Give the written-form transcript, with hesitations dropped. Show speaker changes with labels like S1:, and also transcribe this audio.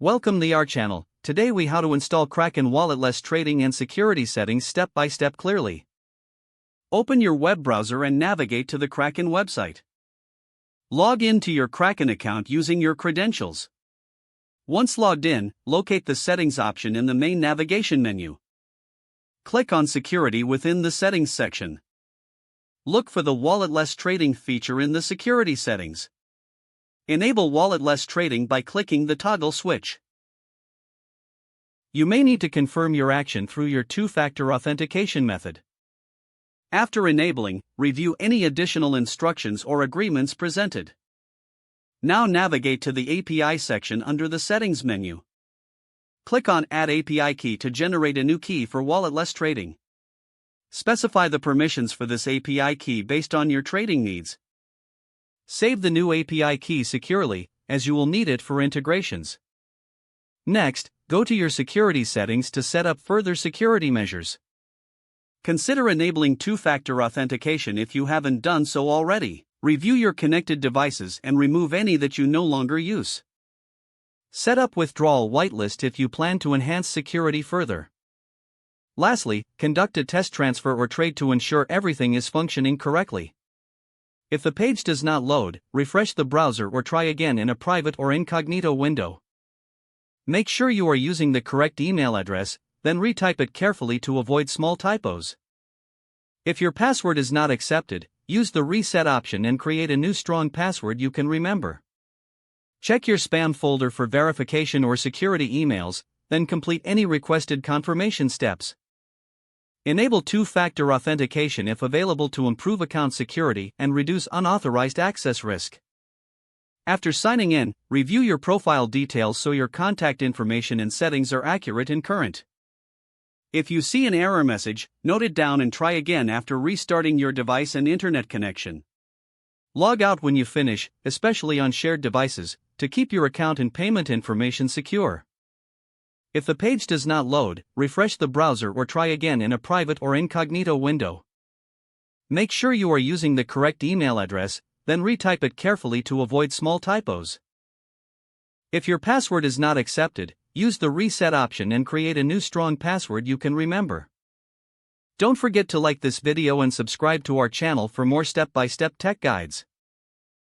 S1: Welcome to our channel. Today we how to install Kraken walletless trading and security settings step by step clearly. Open your web browser and navigate to the Kraken website. Log in to your Kraken account using your credentials. Once logged in, locate the settings option in the main navigation menu. Click on security within the settings section. Look for the walletless trading feature in the security settings. Enable walletless trading by clicking the toggle switch. You may need to confirm your action through your two-factor authentication method. After enabling, review any additional instructions or agreements presented. Now navigate to the API section under the Settings menu. Click on Add API Key to generate a new key for walletless trading. Specify the permissions for this API key based on your trading needs. Save the new API key securely, as you will need it for integrations. Next, go to your security settings to set up further security measures. Consider enabling two-factor authentication if you haven't done so already. Review your connected devices and remove any that you no longer use. Set up withdrawal whitelist if you plan to enhance security further. Lastly, conduct a test transfer or trade to ensure everything is functioning correctly. If the page does not load, refresh the browser or try again in a private or incognito window. Make sure you are using the correct email address, then retype it carefully to avoid small typos. If your password is not accepted, use the reset option and create a new strong password you can remember. Check your spam folder for verification or security emails, then complete any requested confirmation steps. Enable two-factor authentication if available to improve account security and reduce unauthorized access risk. After signing in, review your profile details so your contact information and settings are accurate and current. If you see an error message, note it down and try again after restarting your device and internet connection. Log out when you finish, especially on shared devices, to keep your account and payment information secure. If the page does not load, refresh the browser or try again in a private or incognito window. Make sure you are using the correct email address, then retype it carefully to avoid small typos. If your password is not accepted, use the reset option and create a new strong password you can remember. Don't forget to like this video and subscribe to our channel for more step-by-step tech guides.